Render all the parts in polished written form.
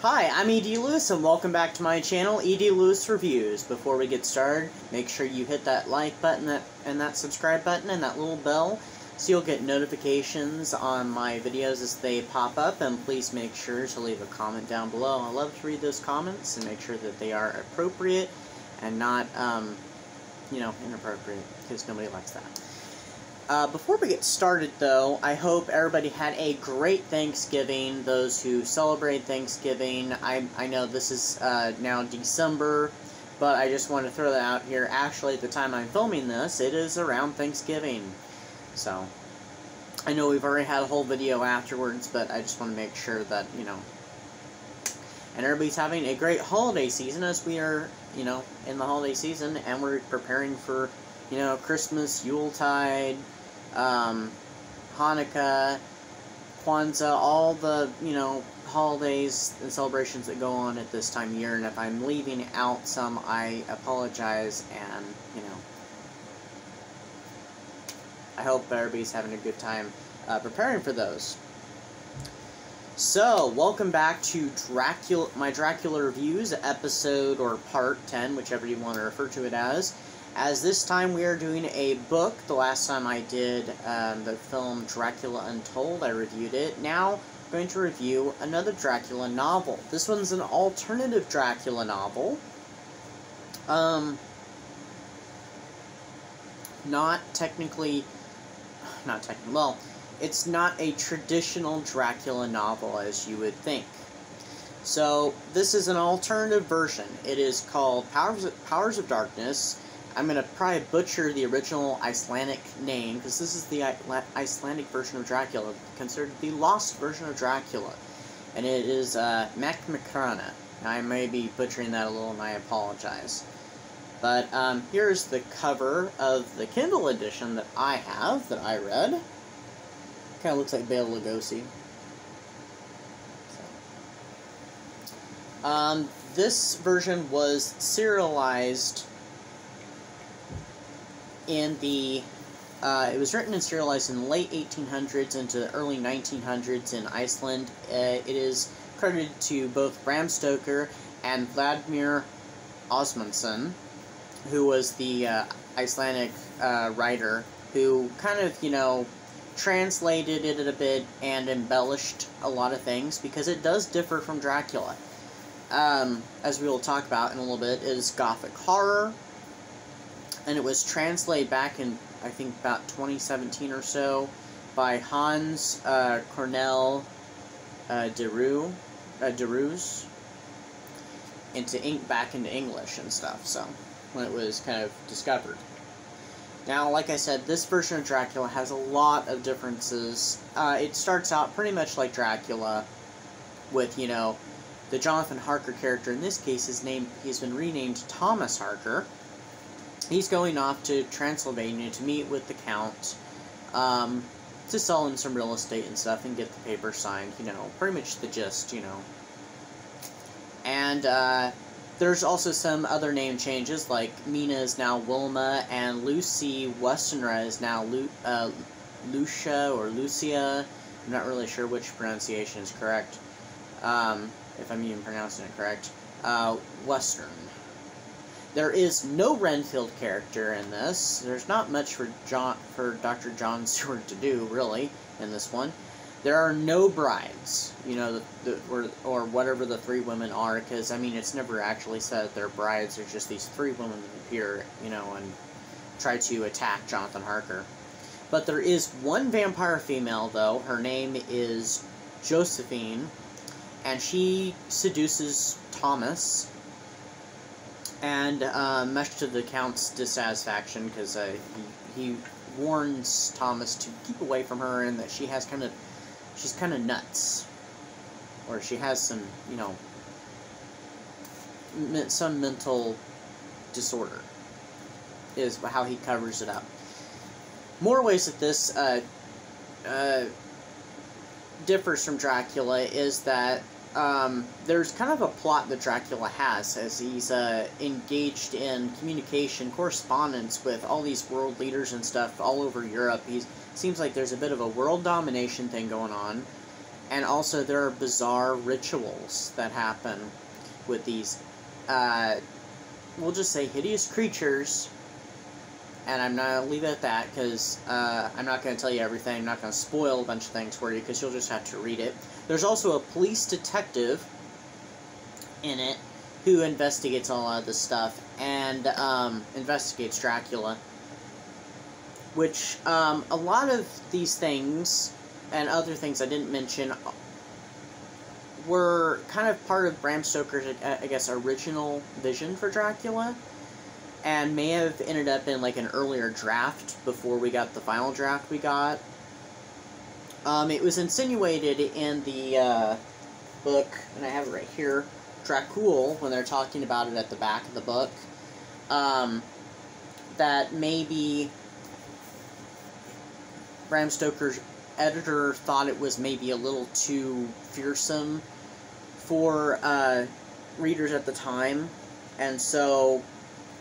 Hi, I'm E.D. Lewis, and welcome back to my channel, E.D. Lewis Reviews. Before we get started, make sure you hit that like button and that subscribe button and that little bell so you'll get notifications on my videos as they pop up, and please make sure to leave a comment down below. I love to read those comments and make sure that they are appropriate and not, inappropriate, because nobody likes that. Before we get started, though, I hope everybody had a great Thanksgiving. Those who celebrate Thanksgiving, I know this is now December, but I just want to throw that out here. Actually, at the time I'm filming this, it is around Thanksgiving. So, I know we've already had a whole video afterwards, but I just want to make sure that, and everybody's having a great holiday season as we are, in the holiday season, and we're preparing for, Christmas, Yuletide, Hanukkah, Kwanzaa, all the, holidays and celebrations that go on at this time of year. And if I'm leaving out some, I apologize, and, I hope everybody's having a good time preparing for those. So, welcome back to my Dracula Reviews, episode or part 10, whichever you want to refer to it as. As this time we are doing a book. The last time I did the film Dracula Untold, I reviewed it. Now, I'm going to review another Dracula novel. This one's an alternative Dracula novel. Well, it's not a traditional Dracula novel as you would think. So, this is an alternative version. It is called Powers of Darkness. I'm going to probably butcher the original Icelandic name, because this is the Icelandic version of Dracula, considered the lost version of Dracula. And it is Macmakrana. I may be butchering that a little, and I apologize. But here's the cover of the Kindle edition that I have, that I read. Kind of looks like Bela Lugosi. This version was serialized in the, it was written and serialized in the late 1800s into the early 1900s in Iceland. It is credited to both Bram Stoker and Valdimar Ásmundsson, who was the Icelandic writer, who kind of, translated it a bit and embellished a lot of things, because it does differ from Dracula. As we will talk about in a little bit, it is Gothic horror, and it was translated back in, I think, about 2017 or so by Hans Cornell de Roos back into English and stuff, so, when it was kind of discovered. Now, like I said, this version of Dracula has a lot of differences. It starts out pretty much like Dracula, with, the Jonathan Harker character. In this case, he's been renamed Thomas Harker. He's going off to Transylvania to meet with the Count, to sell him some real estate and stuff and get the paper signed, pretty much the gist, And, there's also some other name changes, like Mina is now Wilma, and Lucy Westenra is now Lucia or Lucia. I'm not really sure which pronunciation is correct, if I'm even pronouncing it correct. Western. There is no Renfield character in this. There's not much for Dr. John Stewart to do, really, in this one. There are no brides, or whatever the three women are, because, it's never actually said they're brides. There's just these three women that appear, and try to attack Jonathan Harker. But there is one vampire female, though. Her name is Josephine, and she seduces Thomas, and much to the Count's dissatisfaction, because he warns Thomas to keep away from her, and that she's kind of nuts, or she has some, some mental disorder, is how he covers it up. More ways that this differs from Dracula is that there's kind of a plot that Dracula has as he's engaged in communication, correspondence with all these world leaders and stuff all over Europe. Seems like there's a bit of a world domination thing going on, And also there are bizarre rituals that happen with these, we'll just say hideous creatures. And I'm not going to leave it at that, because I'm not going to tell you everything. I'm not going to spoil a bunch of things for you, because you'll just have to read it. There's also a police detective in it who investigates a lot of this stuff, and investigates Dracula. Which, a lot of these things, and other things I didn't mention, were kind of part of Bram Stoker's, I guess, original vision for Dracula. And may have ended up in, like, an earlier draft before we got the final draft we got. It was insinuated in the book, and I have it right here, Dracul, when they're talking about it at the back of the book, that maybe Bram Stoker's editor thought it was maybe a little too fearsome for readers at the time, and so,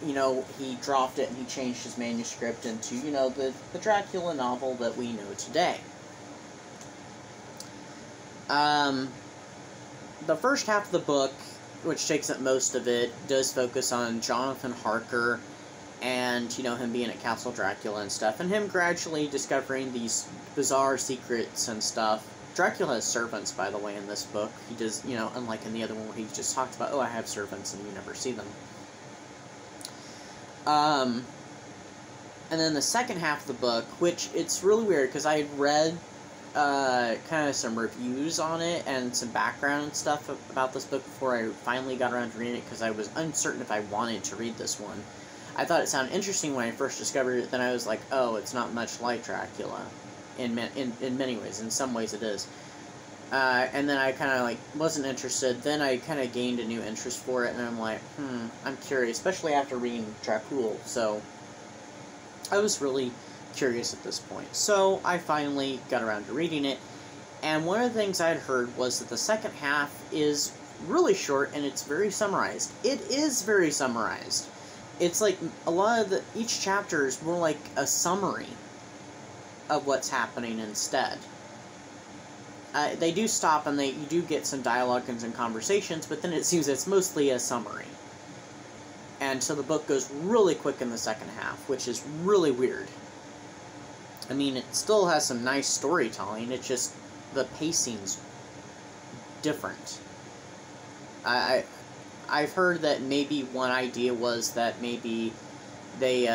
you know, he dropped it and he changed his manuscript into, you know, the Dracula novel that we know today. The first half of the book, which takes up most of it, does focus on Jonathan Harker and, you know, him being at Castle Dracula and stuff, and him gradually discovering these bizarre secrets and stuff. Dracula has servants, by the way, in this book. He does, you know, unlike in the other one where he just talks about, oh, I have servants, and you never see them. And then the second half of the book, which it's really weird, because I had read kind of some reviews on it and some background stuff about this book before I finally got around to reading it, because I was uncertain if I wanted to read this one. I thought it sounded interesting when I first discovered it, then I was like, oh, it's not much like Dracula, in many ways. In some ways it is. And then I kind of, like, wasn't interested. Then I kind of gained a new interest for it, and I'm like, I'm curious, especially after reading Dracul, so I was really curious at this point. So I finally got around to reading it, and one of the things I had heard was that the second half is really short, and it's very summarized. It is very summarized. It's like, a lot of each chapter is more like a summary of what's happening instead. They do stop, and you do get some dialogue and some conversations, but then it seems it's mostly a summary. And so the book goes really quick in the second half, which is really weird. I mean, it still has some nice storytelling, it's just the pacing's different. I've heard that maybe one idea was that maybe they,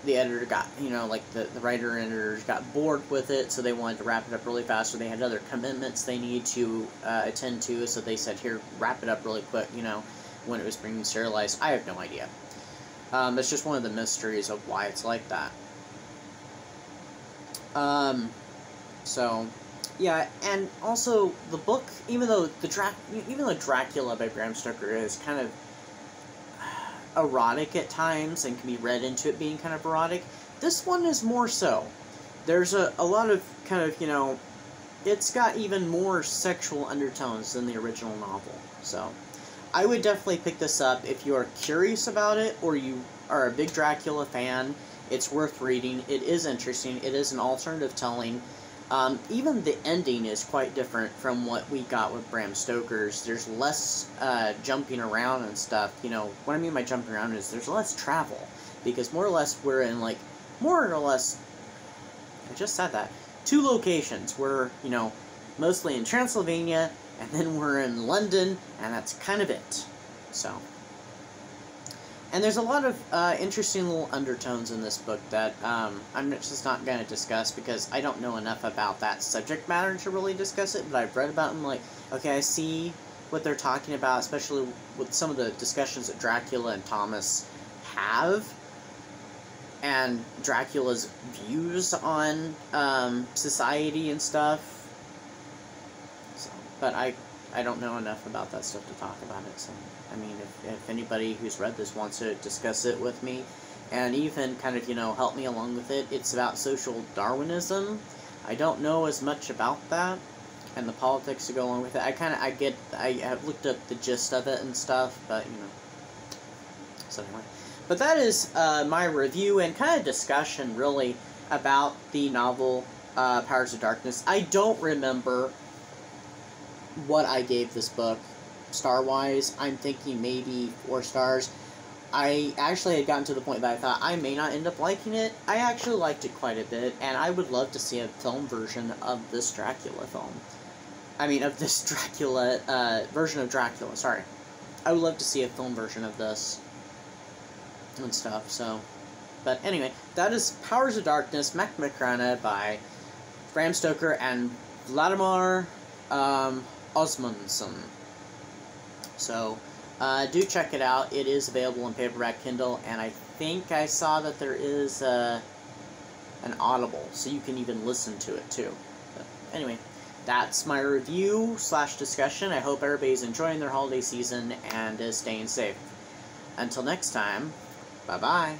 the editor got, you know, like the writer and editors got bored with it, so they wanted to wrap it up really fast, or they had other commitments they need to attend to, so they said, here, wrap it up really quick, you know, when it was being serialized. I have no idea. It's just one of the mysteries of why it's like that. So, yeah, and also, the book, even though Dracula by Bram Stoker is kind of erotic at times and can be read into it being kind of erotic, this one is more so. There's a lot of kind of, you know, it's got even more sexual undertones than the original novel. So I would definitely pick this up if you are curious about it, or you are a big Dracula fan. It's worth reading. It is interesting. It is an alternative telling. Even the ending is quite different from what we got with Bram Stoker's. There's less jumping around and stuff. You know, what I mean by jumping around is there's less travel. Because more or less we're in, like, I just said that, 2 locations. We're, you know, mostly in Transylvania, and then we're in London, and that's kind of it. So. And there's a lot of interesting little undertones in this book that I'm just not going to discuss because I don't know enough about that subject matter to really discuss it, but I've read about them, like, okay, I see what they're talking about, especially with some of the discussions that Dracula and Thomas have, and Dracula's views on society and stuff. So, but I don't know enough about that stuff to talk about it, so, I mean, if anybody who's read this wants to discuss it with me, and even kind of, you know, help me along with it, it's about social Darwinism. I don't know as much about that, and the politics to go along with it. I have looked up the gist of it and stuff, but, you know, so anyway. But that is my review and kind of discussion, really, about the novel Powers of Darkness. I don't remember what I gave this book star-wise. I'm thinking maybe 4 stars. I actually had gotten to the point that I thought I may not end up liking it. I actually liked it quite a bit, and I would love to see a film version of this Dracula film. I mean, of this Dracula, version of Dracula, sorry. I would love to see a film version of this and stuff, so. But anyway, that is Powers of Darkness, Macmacrana by Bram Stoker and Valdimar Ásmundsson. So, do check it out. It is available in paperback Kindle, and I think I saw that there is an Audible, so you can even listen to it too. But anyway, that's my review / discussion. I hope everybody's enjoying their holiday season and is staying safe. Until next time, bye-bye.